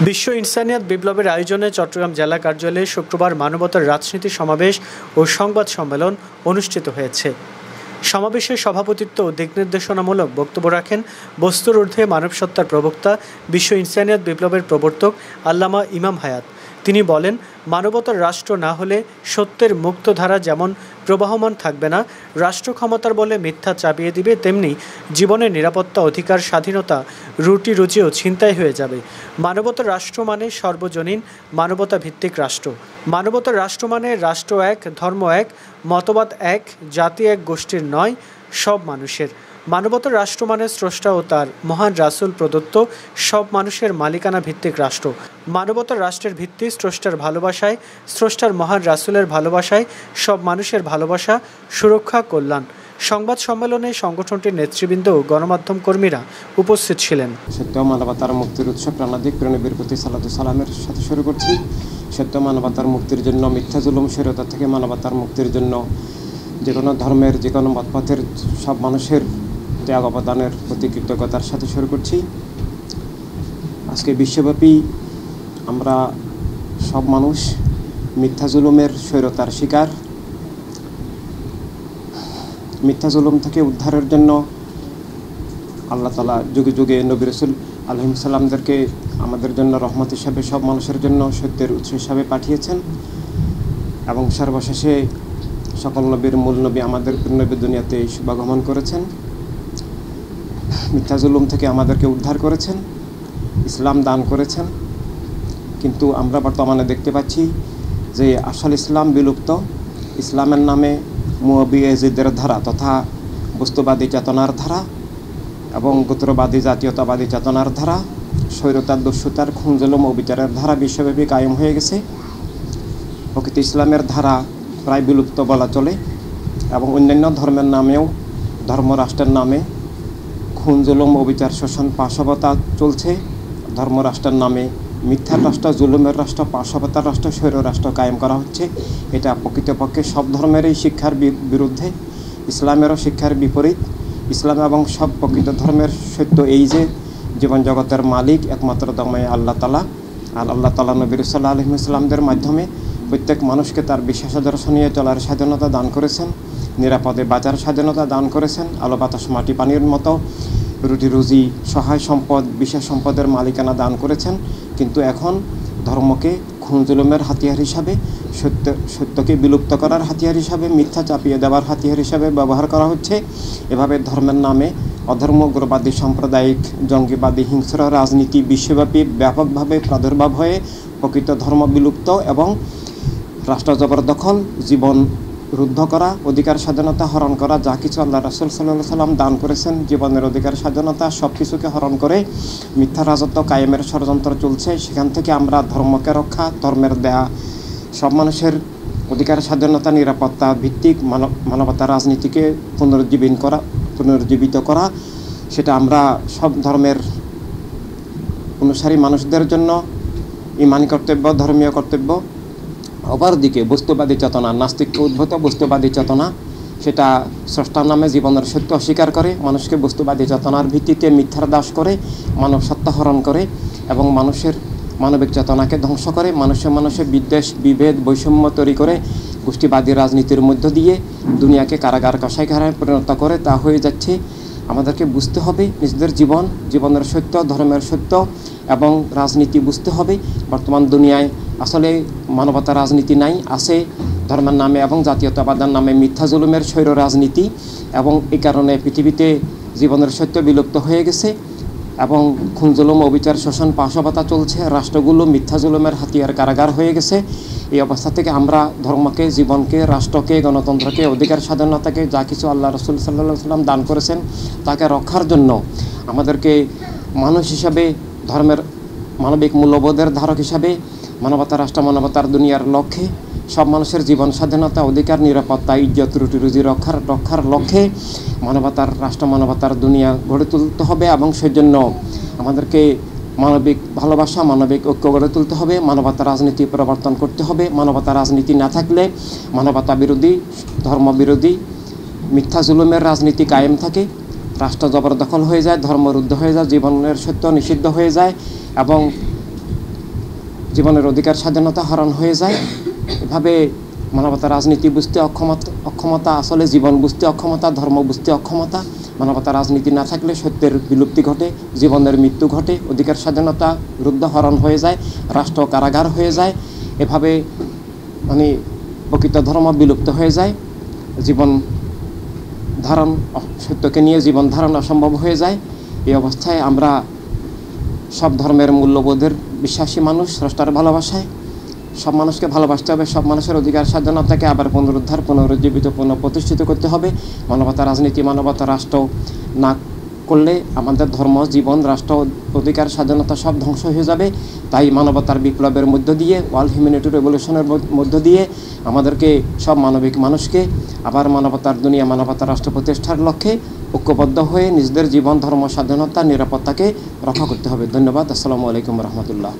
বিশ্ব ইনসানিয়াত বিপ্লবের আয়োজনে চট্টগ্রাম জেলা কার্যালয়ে শুক্রবার মানবতার রাজনীতি সমাবেশ ও সংবাদ সম্মেলন অনুষ্ঠিত হয়েছে। সমাবেশে সভাপতিত্ব ও দিকনির্দেশনামূলক বক্তব্য রাখেন বস্তুর ঊর্ধ্বে মানবসত্তার প্রবক্তা, বিশ্ব ইনসানিয়াত বিপ্লবের প্রবর্তক আল্লামা ইমাম হায়াত। তিনি বলেন, মানবতার রাষ্ট্র না হলে সত্যের মুক্তধারা যেমন প্রবাহমান থাকবে না, রাষ্ট্র ক্ষমতার বলে মিথ্যা চাপিয়ে দিবে, তেমনি জীবনের নিরাপত্তা, অধিকার, স্বাধীনতা, রুটি রুজিও ছিনতাই হয়ে যাবে। মানবতার রাষ্ট্র মানে সর্বজনীন মানবতা ভিত্তিক রাষ্ট্র। মানবতার রাষ্ট্র মানে রাষ্ট্র এক, ধর্ম এক, মতবাদ এক, জাতি এক, গোষ্ঠীর নয়, সব মানুষের। মানবতার রাষ্ট্র মানে স্রষ্টা ও তার মহান রাসূল প্রদত্ত সব মানুষের মালিকানা ভিত্তিক রাষ্ট্র। মানবতার রাষ্ট্রের ভিত্তি স্রষ্টার ভালোবাসায়, স্রষ্টার মহান রাসূলের ভালোবাসায়, সব মানুষের ভালোবাসা, সুরক্ষা, কল্যাণ। সংবাদ সম্মেলনে সংগঠনটির নেতৃবৃন্দ ও গণমাধ্যম কর্মীরা উপস্থিত ছিলেন। সত্য মানবতার মুক্তির উৎসব প্রাণাধিক প্রেরণবীর প্রতি সালাতু সালামের সাথে শুরু করছি। সত্য মানবতার মুক্তির জন্য, মিথ্যা জুলুম স্বৈরতা থেকে মানবতার মুক্তির জন্য যে কোনো ধর্মের, যে কোনো মতপথের সব মানুষের ত্যাগ অবদানের প্রতি কৃতজ্ঞতার সাথে শুরু করছি। আজকে বিশ্বব্যাপী আমরা সব মানুষ মিথ্যা জুলুমের স্বৈরতার শিকার। মিথ্যা জুলুম থেকে উদ্ধারের জন্য আল্লাহ তাআলা যুগে যুগে নবী রাসূল আলাইহিস সালামদেরকে আমাদের জন্য রহমত হিসাবে, সব মানুষের জন্য সত্যের উৎস হিসাবে পাঠিয়েছেন এবং সর্বশেষে সকল নবীর মূল নবী আমাদের নবী দুনিয়াতে শুভাগমন করেছেন। মিথ্যা জুলুম থেকে আমাদেরকে উদ্ধার করেছেন, ইসলাম দান করেছেন। কিন্তু আমরা বর্তমানে দেখতে পাচ্ছি যে আসল ইসলাম বিলুপ্ত। ইসলামের নামে মুআবিয়াজিদের ধারা তথা বস্তুবাদী চেতনার ধারা এবং গোত্রবাদী জাতীয়তাবাদী চেতনার ধারা, স্বৈরতার, দস্যুতার, খুন জুলুম ও বিচারের ধারা বিশ্বব্যাপী কায়েম হয়ে গেছে। প্রকৃত ইসলামের ধারা প্রায় বিলুপ্ত বলা চলে এবং অন্যান্য ধর্মের নামেও, ধর্মরাষ্ট্রের নামে খুন জুলুম ও বিচার, শোষণ, পাশবতা চলছে। ধর্মরাষ্ট্রের নামে মিথ্যার রাষ্ট্র, জুলুমের রাষ্ট্র, পাশবতার রাষ্ট্র, স্বৈর রাষ্ট্র কায়েম করা হচ্ছে। এটা প্রকৃতপক্ষে সব ধর্মেরই শিক্ষার বিরুদ্ধে, ইসলামেরও শিক্ষার বিপরীত। ইসলাম এবং সব প্রকৃত ধর্মের সত্য এই যে জীবন জগতের মালিক একমাত্র দমে আল্লাহ তাআলা। আর আল্লাহ তাআলা নবী সাল্লাল্লাহু আলাইহি ওয়াসাল্লামদের মাধ্যমে প্রত্যেক মানুষকে তার বিশ্বাস আদর্শ নিয়ে চলার স্বাধীনতা দান করেছেন, নিরাপদে বাঁচার স্বাধীনতা দান করেছেন। আলো বাতাস মাটি পানির মতো রুটি রুজি, সহায় সম্পদ, বিশেষ সম্পদের মালিকানা দান করেছেন। কিন্তু এখন ধর্মকে খুন জুলুমের হাতিয়ার হিসাবে, সত্যকে বিলুপ্ত করার হাতিয়ার হিসাবে, মিথ্যা চাপিয়ে দেওয়ার হাতিয়ার হিসাবে ব্যবহার করা হচ্ছে। এভাবে ধর্মের নামে অধর্ম, উগ্রবাদী, সাম্প্রদায়িক, জঙ্গিবাদী, হিংস্র রাজনীতি বিশ্বব্যাপী ব্যাপকভাবে প্রাদুর্ভাব হয়ে প্রকৃত ধর্ম বিলুপ্ত এবং রাষ্ট্র জবরদখল, জীবন রুদ্ধ করা, অধিকার স্বাধীনতা হরণ করা, যা কিছু আল্লাহ রাসূল সাল্লাল্লাহু আলাইহি সাল্লাম দান করেছেন, জীবনের অধিকার স্বাধীনতা, সব কিছুকে হরণ করে মিথ্যা রাজত্ব কায়েমের ষড়যন্ত্র চলছে। সেখান থেকে আমরা ধর্মকে রক্ষা, ধর্মের দেয়া সব মানুষের অধিকার স্বাধীনতা, নিরাপত্তা ভিত্তিক মানবতার রাজনীতিকে পুনরুজ্জীবিত করা, সেটা আমরা সব ধর্মের অনুসারী মানুষদের জন্য ঈমানি কর্তব্য, ধর্মীয় কর্তব্য। অপরদিকে বস্তুবাদী চেতনা, নাস্তিককে উদ্ভূত বস্তুবাদী চেতনা, সেটা স্রষ্টার নামে জীবনের সত্য অস্বীকার করে, মানুষকে বস্তুবাদী চেতনার ভিত্তিতে মিথ্যার দাস করে, মানব সত্তা হরণ করে এবং মানুষের মানবিক চেতনাকে ধ্বংস করে, মানুষে বিদ্বেষ, বিভেদ, বৈষম্য তৈরি করে গোষ্ঠীবাদী রাজনীতির মধ্য দিয়ে দুনিয়াকে কারাগার, কসাইখানায় পরিণত করে। তা হয়ে যাচ্ছে। আমাদেরকে বুঝতে হবে নিজেদের জীবনের সত্য, ধর্মের সত্য এবং রাজনীতি বুঝতে হবে। বর্তমান দুনিয়ায় আসলে মানবতার রাজনীতি নাই, আছে ধর্মের নামে এবং জাতীয়তাবাদের নামে মিথ্যা জুলুমের স্বৈর রাজনীতি এবং এই কারণে পৃথিবীতে জীবনের সত্য বিলুপ্ত হয়ে গেছে এবং খুন জুলুম, অবিচার, শোষণ, পাশবতা চলছে। রাষ্ট্রগুলো মিথ্যা জুলুমের হাতিয়ার, কারাগার হয়ে গেছে। এই অবস্থা থেকে আমরা ধর্মকে, জীবনকে, রাষ্ট্রকে, গণতন্ত্রকে, অধিকার স্বাধীনতাকে, যা কিছু আল্লাহ রাসূল সাল্লাল্লাহু আলাইহি ওয়াসাল্লাম দান করেছেন, তাকে রক্ষার জন্য আমাদেরকে মানুষ হিসাবে, ধর্মের মানবিক মূল্যবোধের ধারক হিসাবে, মানবতার রাষ্ট্র, মানবতার দুনিয়ার লক্ষ্যে, সব মানুষের জীবন স্বাধীনতা, অধিকার, নিরাপত্তা, ইজ্জত, রুটি রুজি রক্ষার লক্ষ্যে মানবতার রাষ্ট্র, মানবতার দুনিয়া গড়ে তুলতে হবে এবং সেজন্য আমাদেরকে মানবিক ভালোবাসা, মানবিক ঐক্য গড়ে তুলতে হবে। মানবতার রাজনীতি প্রবর্তন করতে হবে। মানবতার রাজনীতি না থাকলে মানবতা বিরোধী, ধর্ম বিরোধী, মিথ্যা জুলুমের রাজনীতি কায়েম থাকে, রাষ্ট্র জবরদখল হয়ে যায়, ধর্মরুদ্ধ হয়ে যায়, জীবনের সত্য নিষিদ্ধ হয়ে যায় এবং জীবনের অধিকার স্বাধীনতা হরণ হয়ে যায়। এভাবে মানবতা রাজনীতি বুঝতে অক্ষমতা, আসলে জীবন বুঝতে অক্ষমতা, ধর্ম বুঝতে অক্ষমতা, মানবতা রাজনীতি না থাকলে সত্যের বিলুপ্তি ঘটে, জীবনের মৃত্যু ঘটে, অধিকার স্বাধীনতা রুদ্ধ হরণ হয়ে যায়, রাষ্ট্র কারাগার হয়ে যায়। এভাবে প্রকৃত ধর্ম বিলুপ্ত হয়ে যায়, জীবন ধারণ সত্যকে নিয়ে জীবন ধারণ অসম্ভব হয়ে যায়। এই অবস্থায় আমরা সব ধর্মের মূল্যবোধের বিশ্বাসী মানুষ, স্রষ্টার ভালোবাসায় সব মানুষকে ভালোবাসতে হবে, সব মানুষের অধিকার স্বাধীনতাকে আবার পুনরুদ্ধার, পুনরুজ্জীবিত, পুনঃপ্রতিষ্ঠিত করতে হবে। মানবতা রাজনীতি, মানবতা রাষ্ট্র না করলে আমাদের ধর্ম, জীবন, রাষ্ট্র, অধিকার স্বাধীনতা সব ধ্বংস হয়ে যাবে। তাই মানবতার বিপ্লবের মধ্য দিয়ে, ওয়ার্ল্ড হিউম্যানিটি রেভলিউশনের মধ্য দিয়ে আমাদেরকে সব মানবিক মানুষকে আবার মানবতার দুনিয়া, মানবতার রাষ্ট্র প্রতিষ্ঠার লক্ষ্যে ঐক্যবদ্ধ হয়ে নিজেদের জীবন, ধর্ম, স্বাধীনতা, নিরাপত্তাকে রক্ষা করতে হবে। ধন্যবাদ। আসসালামু আলাইকুম রহমতুল্লাহ।